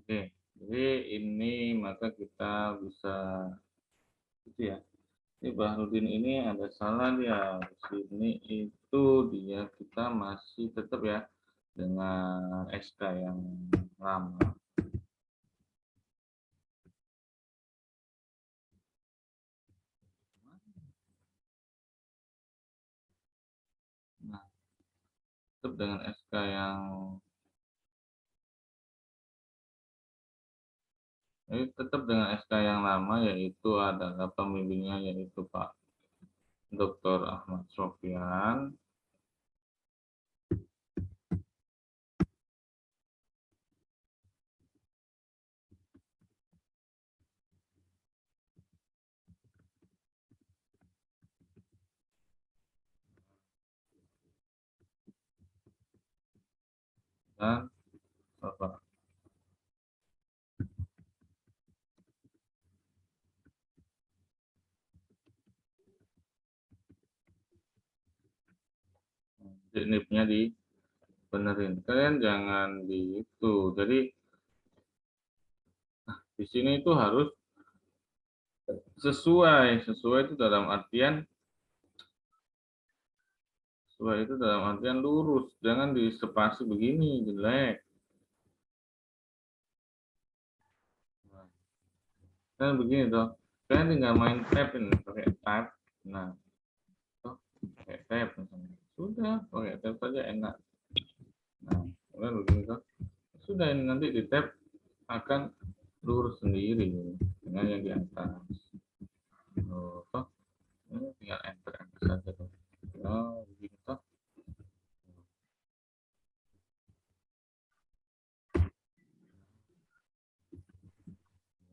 Oke, jadi ini maka kita bisa itu ya. Ini Bahrudin ini ada salah dia di sini itu dia kita masih tetap ya dengan SK yang lama. Nah, tetap dengan SK yang tetap dengan SK yang lama yaitu adalah pembimbingnya yaitu Pak Dr. Ahmad Sofyan dan Bapak. Jadi NIP-nya dibenerin. Kalian jangan di itu. Jadi di sini itu harus sesuai itu dalam artian sesuai itu dalam artian lurus, jangan di spasi begini jelek. Kan begini toh, kalian tinggal main tab ini pakai tab, nah toh pakai tab misalnya, sudah pakai tab saja enak. Nah kemudian begini toh, sudah ini nanti di tab akan lurus sendiri dengan yang di atas. Oh, toh ini tinggal enter enter saja toh. Oh, begini toh.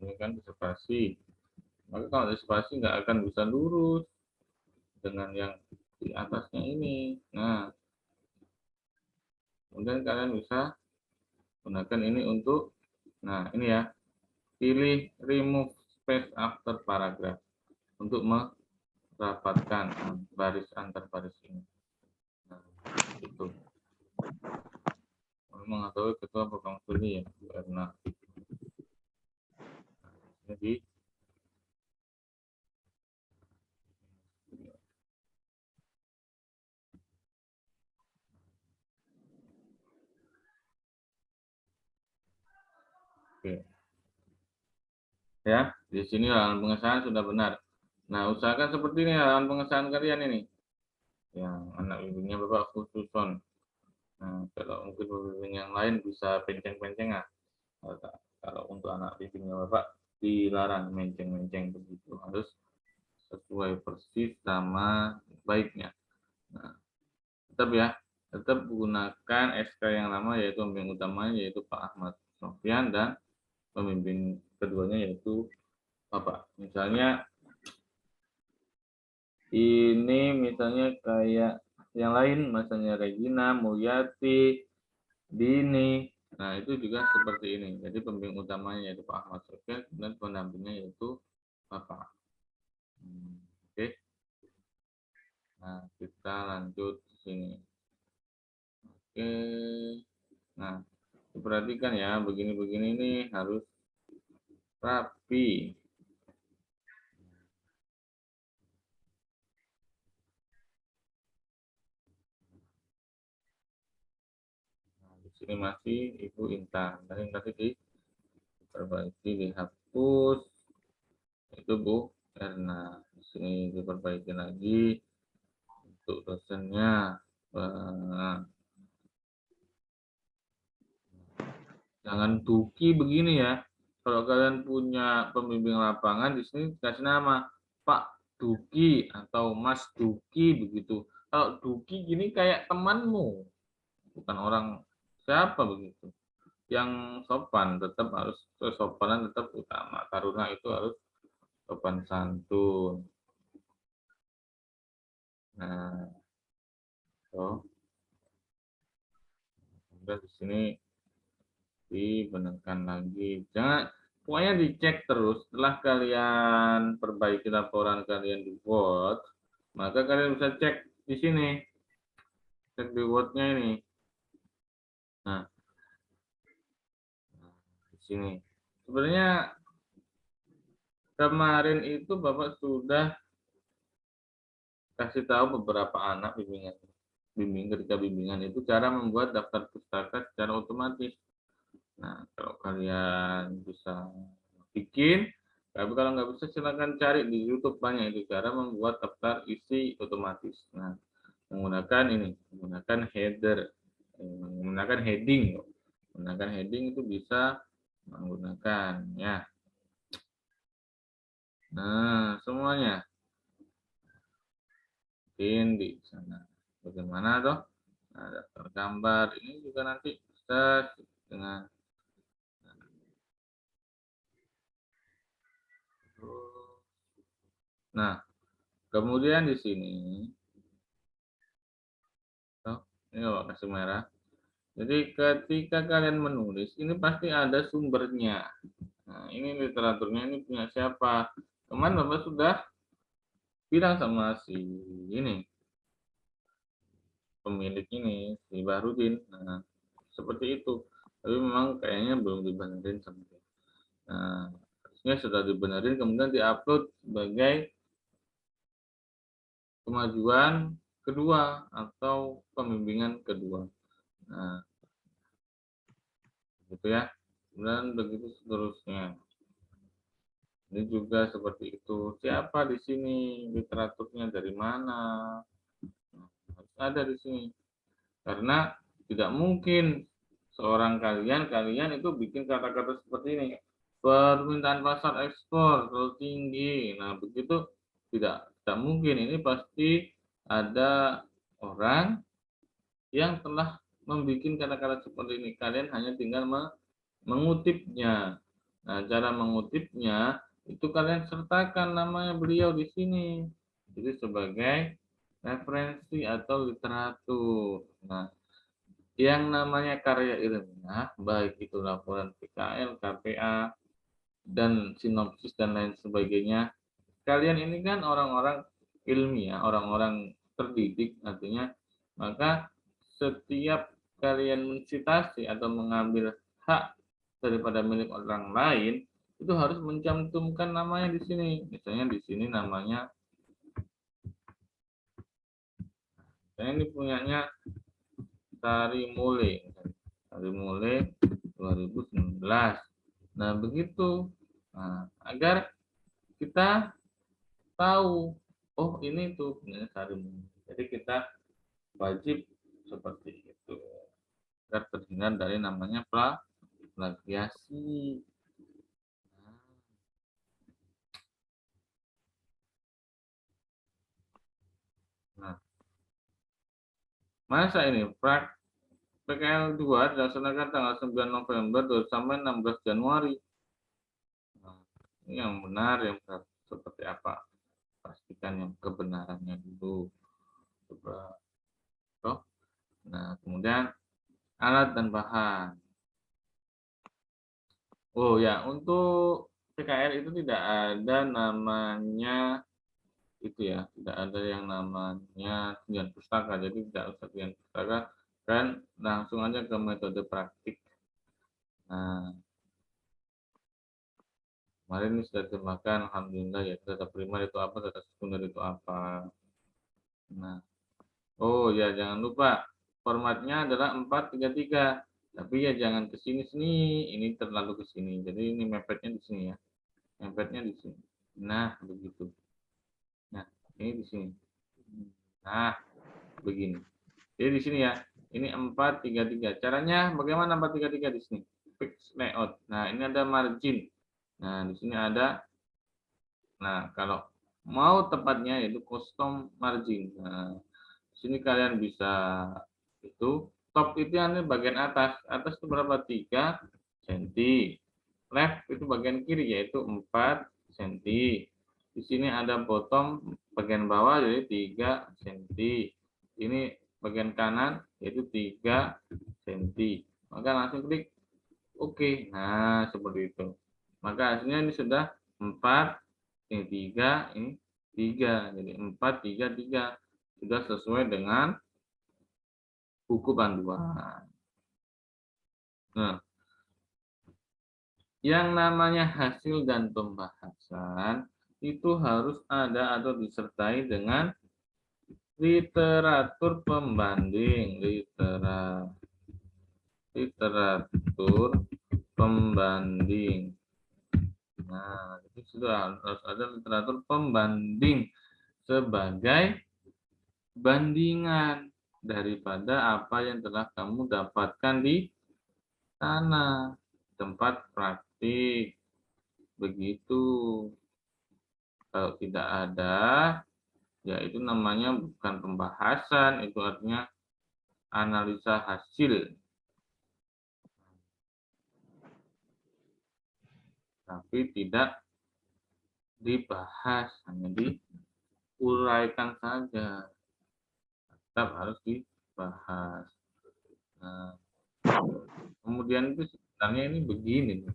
Ini kan di spasi. Maka kalau di spasi nggak akan bisa lurus dengan yang di atasnya ini. Nah, kemudian kalian bisa gunakan ini untuk, nah ini ya, pilih remove space after paragraph untuk merapatkan baris antar baris ini. Nah, itu. Mengetahui ketua program studi ya, Bu Erna. Jadi, oke. Ya, di sini halaman pengesahan sudah benar. Nah, usahakan seperti ini halaman pengesahan kalian ini. Yang anak bimbingnya Bapak khususon. Nah, kalau mungkin pembimbing yang lain bisa penceng-penceng ya. Kalau untuk anak bimbingnya Bapak dilarang menceng-menceng begitu, harus sesuai persis sama baiknya. Nah, tetap ya, tetap gunakan SK yang lama yaitu pembimbing utamanya yaitu Pak Ahmad Sofyan dan pembimbing keduanya yaitu Bapak. Misalnya ini misalnya kayak yang lain, misalnya Regina, Mulyati, Dini. Nah, itu juga seperti ini. Jadi pembimbing utamanya yaitu Pak Ahmad Sofyan dan pendampingnya yaitu Bapak. Oke. Nah, kita lanjut ke sini. Oke. Nah, diperhatikan ya, begini-begini ini harus rapi. Nah, di sini masih Ibu Intan. Tadi diperbaiki, dihapus. Itu Bu Erna. Di sini diperbaiki lagi untuk dosennya. Nah, jangan tuki begini ya. Kalau kalian punya pembimbing lapangan di sini kasih nama Pak Duki atau Mas Duki begitu. Kalau Duki gini kayak temanmu, bukan orang siapa begitu. Yang sopan tetap harus, kesopanan tetap utama. Taruna itu harus sopan santun. Nah, so, kemudian di sini dibenarkan lagi. Jangan, pokoknya dicek terus. Setelah kalian perbaiki laporan kalian di Word, maka kalian bisa cek di sini, cek di Word-nya ini. Nah, di di sini. Sebenarnya kemarin itu Bapak sudah kasih tahu beberapa anak ketika bimbingan itu cara membuat daftar pustaka secara otomatis. Nah, kalau kalian bisa bikin, tapi kalau nggak bisa silakan cari di YouTube, banyak itu cara membuat daftar isi otomatis. Nah, menggunakan header, menggunakan heading. Menggunakan heading itu bisa menggunakan ya. Nah, semuanya mungkin di sana. Bagaimana toh? Nah, daftar gambar ini juga nanti bisa dengan nah, kemudian di sini oh, ini loh kasih merah. Jadi ketika kalian menulis ini pasti ada sumbernya. Nah, ini literaturnya ini punya siapa? Kemarin Bapak sudah bilang sama si ini pemilik ini si Bahrudin. Nah, seperti itu. Tapi memang kayaknya belum dibenerin sama dia. Nah, harusnya sudah dibenerin kemudian diupload sebagai kemajuan kedua atau pembimbingan kedua. Nah, gitu ya. Dan begitu seterusnya. Ini juga seperti itu. Siapa di sini? Literaturnya dari mana? Nah, harus ada di sini. Karena tidak mungkin seorang kalian itu bikin kata-kata seperti ini. Permintaan pasar ekspor terlalu tinggi. Nah, begitu tidak mungkin. Ini pasti ada orang yang telah membuat kata-kata seperti ini. Kalian hanya tinggal mengutipnya. Nah, cara mengutipnya itu kalian sertakan namanya beliau di sini. Jadi sebagai referensi atau literatur. Nah, yang namanya karya ilmiah, baik itu laporan PKL, KPA, dan sinopsis dan lain sebagainya. Kalian ini kan orang-orang ilmiah, orang-orang terdidik artinya, maka setiap kalian mensitasi atau mengambil hak daripada milik orang lain, itu harus mencantumkan namanya di sini. Misalnya di sini namanya, saya ini punyanya Sari Mule 2019. Nah, begitu. Nah, agar kita tahu, oh ini tuh punya Sari Mule. Jadi kita wajib seperti itu agar terhindar dari namanya plagiasi. Nah, masa ini PKL 2 dilaksanakan tanggal 9 November sampai 16 Januari. Nah, ini yang benar, yang seperti apa? Pastikan yang kebenarannya dulu. Coba. Nah, kemudian alat dan bahan. Oh ya, untuk PKL itu tidak ada namanya itu ya, tidak ada yang namanya tunjangan pustaka. Jadi tidak usah tunjangan pustaka, kan langsung aja ke metode praktik. Nah, kemarin ini sudah terjemahkan, alhamdulillah ya, data primer itu apa, data sekunder itu apa. Nah, oh ya jangan lupa formatnya adalah 433. Tapi ya jangan ke sini-sini, ini terlalu ke sini. Jadi ini mepetnya di sini ya. Mepetnya di sini. Nah, begitu. Nah, ini di sini. Nah, begini. Jadi di sini ya. Ini 433. Caranya bagaimana 433 di sini? Fix layout. Nah, ini ada margin. Nah, di sini ada. Nah, kalau mau tepatnya yaitu custom margin. Nah, di sini kalian bisa itu top itu yang bagian atas. Atas itu berapa? 3 cm. Left itu bagian kiri yaitu 4 cm. Di sini ada bottom bagian bawah jadi 3 cm. Ini bagian kanan yaitu 3 cm. Maka langsung klik oke. Nah, seperti itu. Maka hasilnya ini sudah 4, ini 3, ini 3. Jadi 4, 3, 3. Sudah sesuai dengan buku panduan. Nah, Yang namanya hasil dan pembahasan itu harus ada atau disertai dengan literatur pembanding, literatur pembanding. Nah, itu sudah harus ada literatur pembanding sebagai bandingan daripada apa yang telah kamu dapatkan di sana, tempat praktik. Begitu. Kalau tidak ada, ya itu namanya bukan pembahasan, itu artinya analisa hasil. Tapi tidak dibahas, hanya diuraikan saja. Tetap harus dibahas. Nah, kemudian itu sebenarnya ini begini.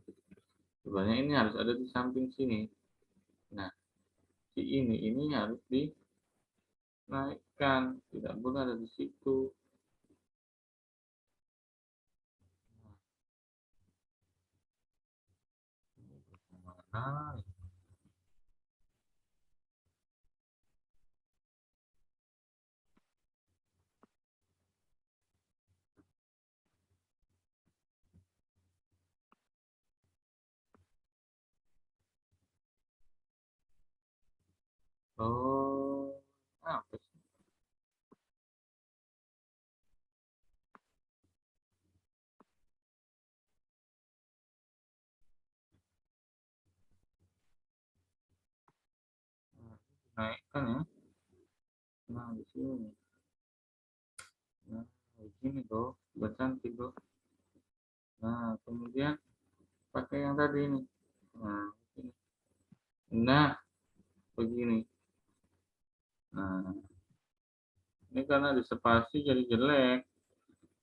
Sebenarnya ini harus ada di samping sini. Nah, si ini harus dinaikkan, tidak boleh ada di situ. Mana? Oh, apa sih? Naikkan ya. Nah, di sini. Nah, di sini tuh, buat cantik tuh. Nah, kemudian pakai yang tadi ini. Nah, ini. Nah, begini. Nah, ini karena dispasi jadi jelek.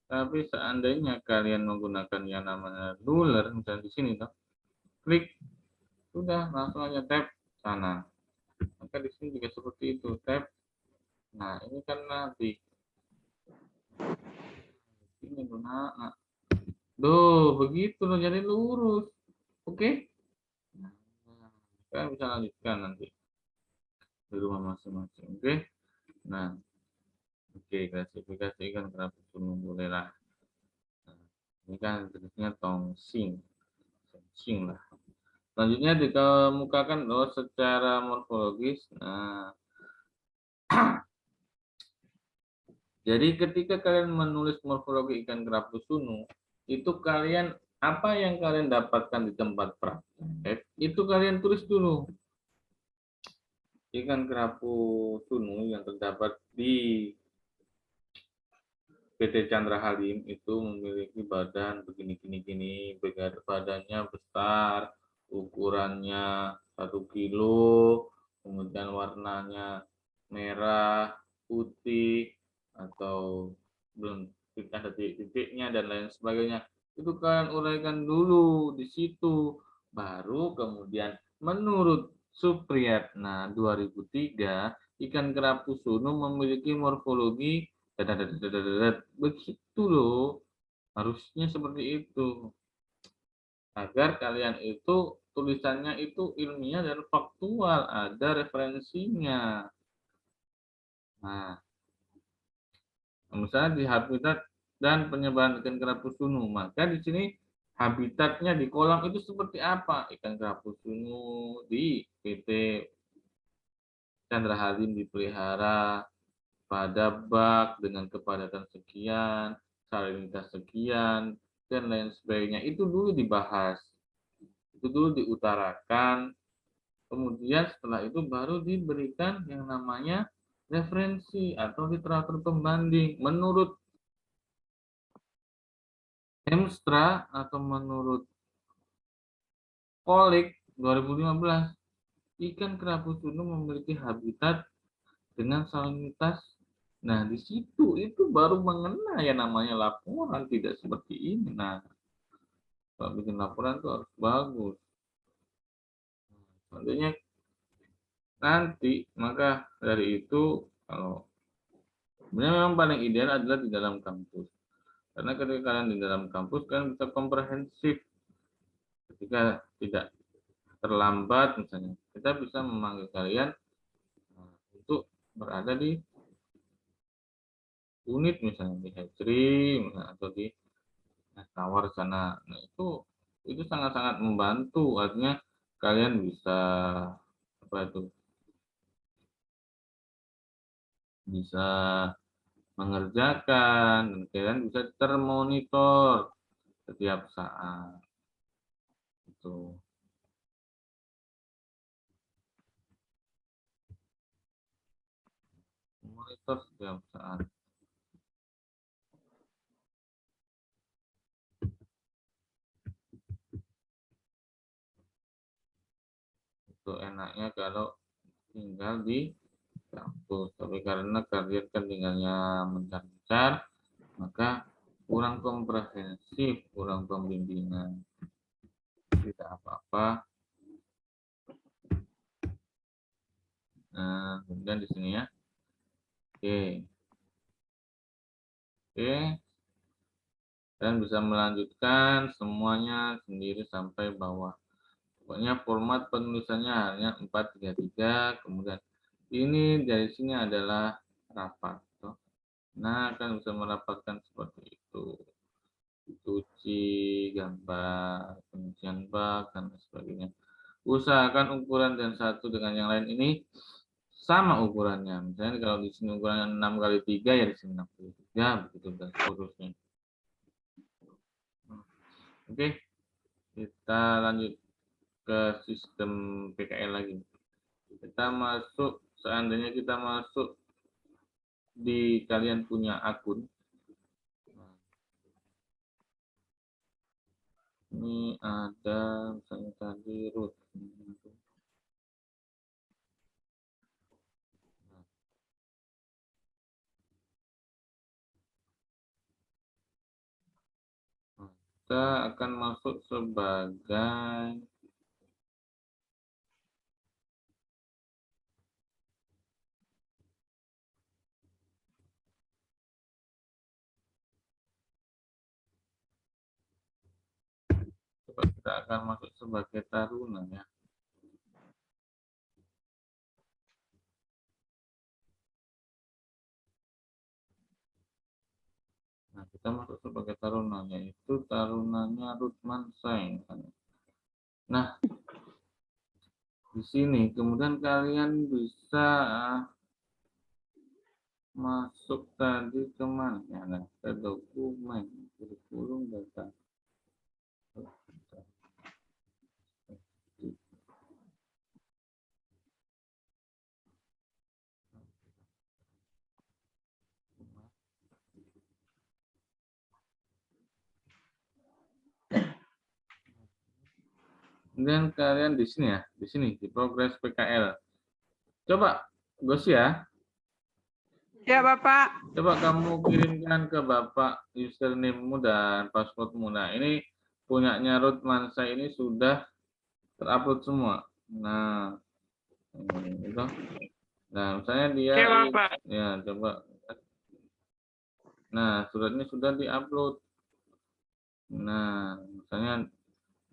Tapi seandainya kalian menggunakan yang namanya ruler, misalnya di sini tuh, klik, sudah langsung aja tap sana. Maka di sini juga seperti itu, tap. Nah, ini kan nanti ini guna. Nah, duh, begitu loh jadi lurus. Oke? Nah, kalian bisa lanjutkan nanti di rumah masing-masing. Oke? Nah, oke, klasifikasi ikan kerapu gunung boleh lah. Nah, ini kan jenisnya tongsing. Tongsing lah. Selanjutnya dikemukakan secara morfologis. Nah, jadi ketika kalian menulis morfologi ikan kerapu sunu, itu kalian apa yang kalian dapatkan di tempat praktek, itu kalian tulis dulu. Ikan kerapu sunu yang terdapat di PT Chandra Halim itu memiliki badan begini, badannya besar, ukurannya 1 kilo, kemudian warnanya merah, putih, atau belum ada titik-titiknya dan lain sebagainya. Itu kalian uraikan dulu di situ, baru kemudian menurut Supriyatna 2003 ikan kerapu sunu memiliki morfologi begitu loh, harusnya seperti itu agar kalian itu tulisannya itu ilmiah dan faktual, ada referensinya. Nah, misalnya di habitat dan penyebaran ikan kerapu sunu, maka di sini habitatnya di kolam itu seperti apa, ikan kerapu sunu di PT Chandra Halim dipelihara pada bak dengan kepadatan sekian, salinitas sekian, dan lain sebagainya. Itu dulu dibahas, itu dulu diutarakan, kemudian setelah itu baru diberikan yang namanya referensi atau literatur pembanding. Menurut Hemstra atau menurut Kolik 2015, ikan kerapu sunu memiliki habitat dengan salinitas. Nah, di situ itu baru mengena ya namanya laporan, tidak seperti ini. Nah, kalau bikin laporan itu harus bagus. Tentunya nanti, maka dari itu, kalau sebenarnya memang paling ideal adalah di dalam kampus. Karena ketika kalian di dalam kampus, kalian bisa komprehensif ketika tidak terlambat misalnya, kita bisa memanggil kalian untuk berada di unit misalnya di hatchery misalnya, atau di tower sana. Nah, itu sangat-sangat membantu, artinya kalian bisa apa itu bisa mengerjakan dan kalian bisa termonitor setiap saat itu. Monitor setiap saat. Itu enaknya kalau tinggal di kampus. Tapi karena kalian kan tinggalnya mencar-mencar, maka kurang komprehensif, kurang pembimbingan. Tidak apa-apa. Nah, kemudian di sini ya. Oke. Oke. Dan bisa melanjutkan semuanya sendiri sampai bawah. Pokoknya format penulisannya hanya 433, kemudian ini dari sini adalah rapat. Nah, kan bisa merapatkan seperti itu. Cuci gambar, pengujian bak, dan sebagainya. Usahakan ukuran dan satu dengan yang lain ini sama ukurannya. Misalnya kalau di sini ukurannya 6x3, ya di sini 6x3, begitu dan seterusnya. Oke, kita lanjut ke sistem PKL lagi. Kita masuk, seandainya kita masuk di kalian punya akun. Ini ada misalnya tadi root. Kita akan masuk sebagai kita akan masuk sebagai taruna ya. Nah, kita masuk sebagai taruna, yaitu tarunanya Rutman Sain. Nah, di sini kemudian kalian bisa masuk tadi kemana? Ya, nah, ke dokumen, kurikulum data. Kemudian kalian di sini ya, di progres PKL. Coba, Gus ya. Ya, Bapak. Coba kamu kirimkan ke Bapak username-mu dan password-mu. Nah, ini punyanya Ruth Mansa ini sudah terupload semua. Nah, ini itu. Nah, misalnya dia Ya, Bapak. ya coba. Nah, suratnya sudah diupload. Nah, misalnya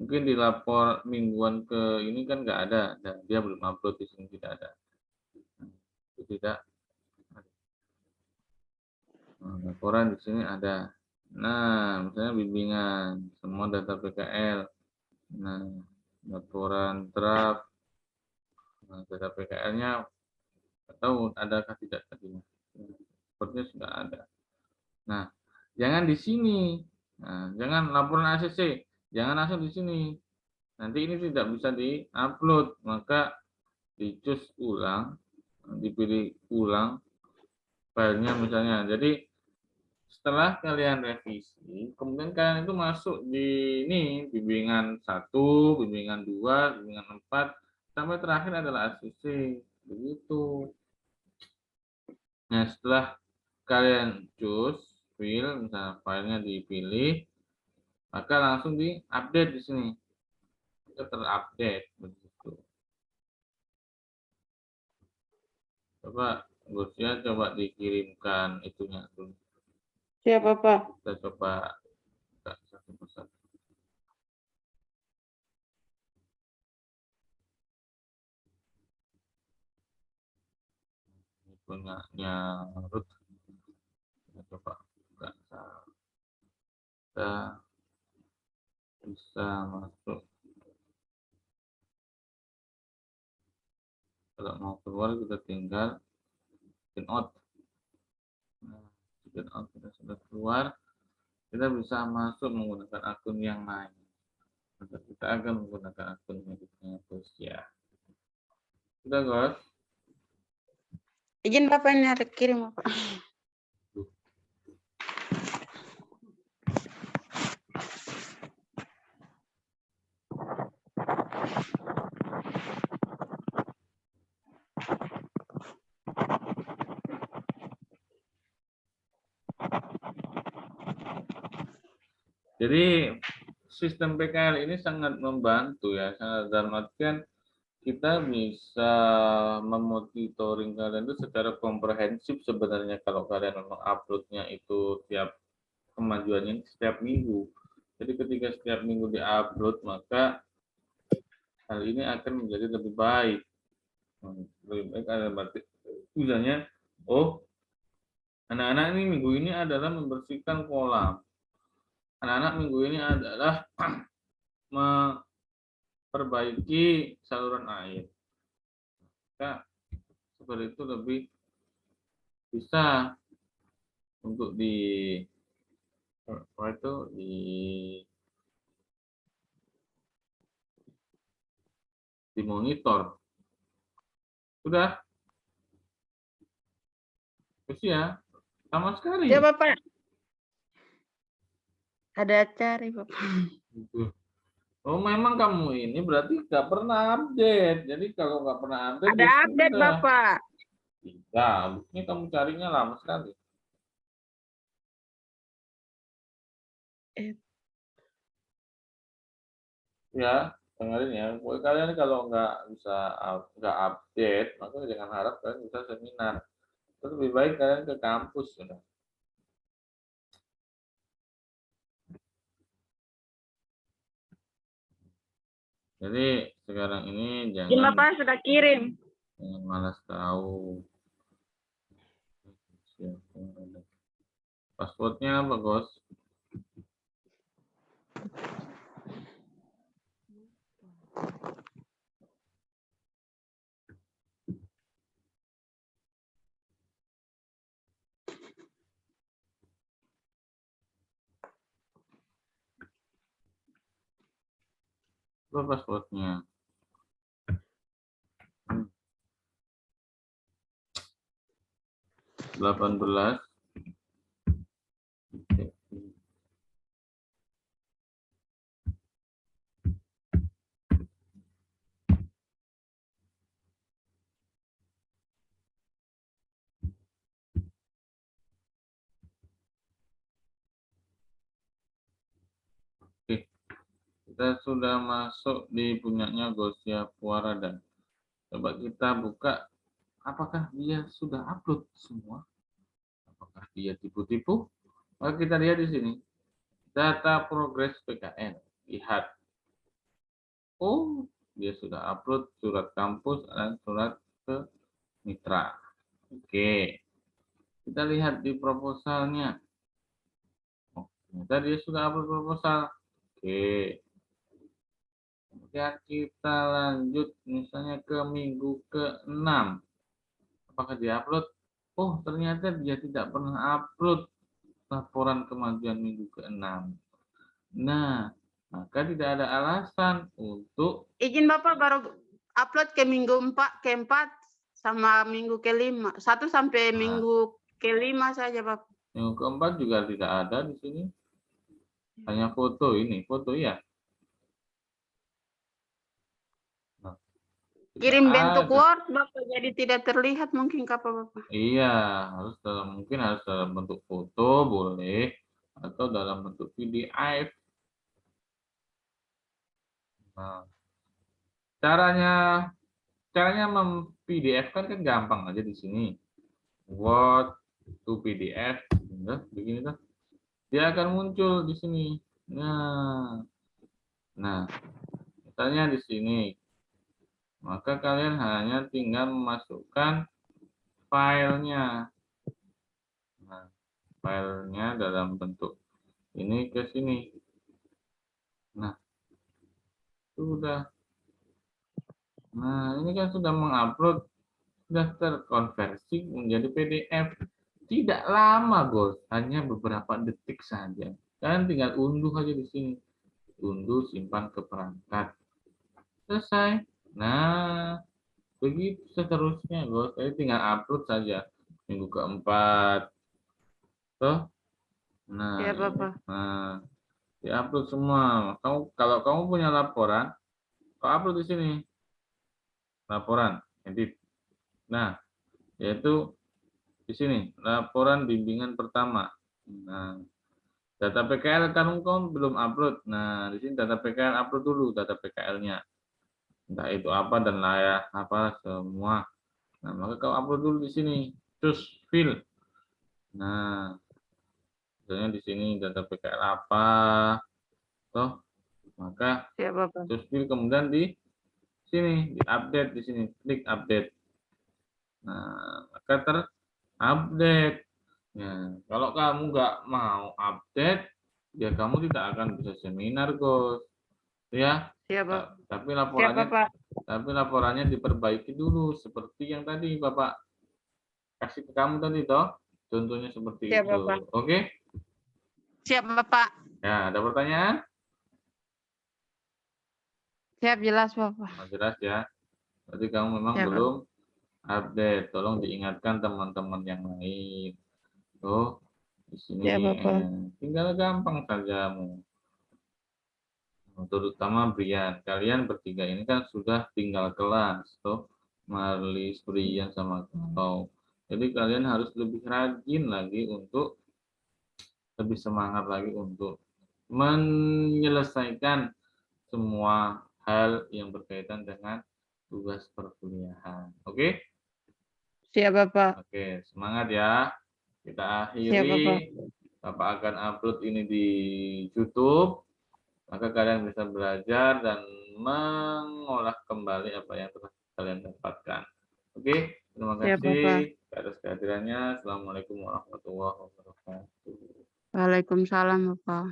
mungkin di lapor mingguan ke ini kan nggak ada, dan dia belum upload di sini tidak ada. Nah, itu tidak. Nah, laporan di sini ada. Nah, misalnya bimbingan, semua data PKL. Nah, laporan draft, nah, data PKL-nya tahu adakah tidak tadi. Sepertinya sudah ada. Nah, jangan di sini. Nah, jangan laporan ACC, jangan langsung di sini. Nanti ini tidak bisa di-upload, maka di-choose ulang, dipilih ulang filenya misalnya. Jadi setelah kalian revisi, kemudian kalian itu masuk di ini bimbingan 1, bimbingan 2, bimbingan 4, sampai terakhir adalah ACC. Begitu. Nah, setelah kalian choose file, misalnya filenya dipilih, maka langsung di-update di sini. Itu terupdate begitu. Coba Gus coba dikirimkan itunya dulu. Siap, Bapak. Kita coba satu persatu. punyanya Ruth. Kita coba buka. Kita bisa masuk. Kalau mau keluar kita tinggal sign out. Nah, sign out kita sudah keluar. Kita bisa masuk menggunakan akun yang lain. Kita akan menggunakan akun miliknya Gus ya. Sudah Gus? Izin Bapak ini ada kirim Bapak. Jadi sistem PKL ini sangat membantu ya, sangat dalam artian kita bisa memonitoring kalian itu secara komprehensif sebenarnya kalau kalian memang uploadnya itu tiap kemajuannya setiap minggu. Jadi ketika setiap minggu diupload maka hal ini akan menjadi lebih baik. Lebih baik ada berarti misalnya, oh anak-anak ini minggu ini adalah membersihkan kolam. Anak-anak minggu ini adalah memperbaiki saluran air. Maka seperti itu lebih bisa untuk dimonitor. Sudah? Terus ya, sama sekali. Ya Bapak. Ada acara Bapak. Gitu. Oh memang kamu ini berarti nggak pernah update. Jadi kalau nggak pernah update, Ada ya update sudah. Bapak. Tidak, buktinya kamu carinya lama sekali. Ya, dengerin ya. Pokoknya kalian kalau nggak bisa nggak update, maka jangan harap kalian bisa seminar. Terus lebih baik kalian ke kampus sudah. Jadi sekarang ini Izin jangan Bapak sudah kirim. malas tahu. Passwordnya apa, Bos? Apa passwordnya? 18. Oke, kita sudah masuk di punyanya Gosia Puarada. Coba kita buka, apakah dia sudah upload semua? Apakah dia tipu-tipu? Maka kita lihat di sini, data progres PKN. Lihat, oh dia sudah upload surat kampus dan surat ke mitra. Oke, kita lihat di proposalnya. Oh, ternyata dia sudah upload proposal. Oke. Kemudian kita lanjut misalnya ke minggu ke-6. Apakah dia upload? Oh, ternyata dia tidak pernah upload laporan kemajuan minggu ke-6. Nah, maka tidak ada alasan untuk Izin Bapak baru upload ke minggu ke-4 sama minggu ke-5. 1 sampai minggu ke-5 saja Bapak. minggu ke-4 juga tidak ada di sini. Hanya foto ini, foto ya. Nah, Kirim bentuk ada. Word Bapak jadi tidak terlihat mungkin Bapak. Iya, mungkin harus dalam bentuk foto boleh atau dalam bentuk PDF. Nah, caranya mem-PDF-kan kan gampang aja di sini. Word to PDF, begini tuh. Dia akan muncul di sini. Nah, misalnya di sini. Maka kalian hanya tinggal memasukkan filenya. Nah, filenya dalam bentuk ini ke sini. Nah, sudah. Nah, ini kan sudah mengupload, sudah terkonversi menjadi PDF. Tidak lama, Bos. Hanya beberapa detik saja. Kalian tinggal unduh aja di sini. Unduh, simpan ke perangkat. Selesai. Nah, begitu seterusnya, Bos. Jadi tinggal upload saja. Minggu keempat. Tuh. Nah, Ya, ini. Bapak. Nah, diupload semua. Kalau kamu punya laporan, kau upload di sini. Laporan, edit. Nah, yaitu di sini, laporan bimbingan pertama. Nah, data PKL kan kamu belum upload. Nah, di sini data PKL upload dulu data PKL-nya. Entah itu apa dan layak apa semua. Nah, maka kau upload dulu di sini. Terus fill. Nah, misalnya di sini data PKL apa, toh, maka Ya, Bapak. terus fill kemudian di sini, di update di sini, klik update. Nah, maka terupdate. Ya, kalau kamu nggak mau update, ya kamu tidak akan bisa seminar, Gus. Ya, Ya, Bapak. tapi Ya, laporannya Bapak. diperbaiki dulu seperti yang tadi Bapak kasih ke kamu tadi toh. Contohnya seperti Ya, itu. Bapak. Oke? Siap, Bapak. Ya, ada pertanyaan? Siap, jelas, Bapak. Nah, jelas ya. Berarti kamu memang Ya, Bapak. belum update. Tolong diingatkan teman-teman yang lain. Tuh, di sini Ya, Bapak. tinggal gampang saja. Terutama Brian, kalian bertiga ini kan sudah tinggal kelas, tuh Marlis, Brian sama kau. Jadi kalian harus lebih rajin lagi untuk lebih semangat lagi untuk menyelesaikan semua hal yang berkaitan dengan tugas perkuliahan. Oke? Siap, Bapak. Oke, semangat ya. Kita Siap, Bapak. akhiri. Bapak akan upload ini di YouTube. Maka kalian bisa belajar dan mengolah kembali apa yang telah kalian dapatkan. Oke, terima Siap, Bapak. kasih atas kehadirannya. Assalamualaikum warahmatullahi wabarakatuh. Waalaikumsalam, Bapak.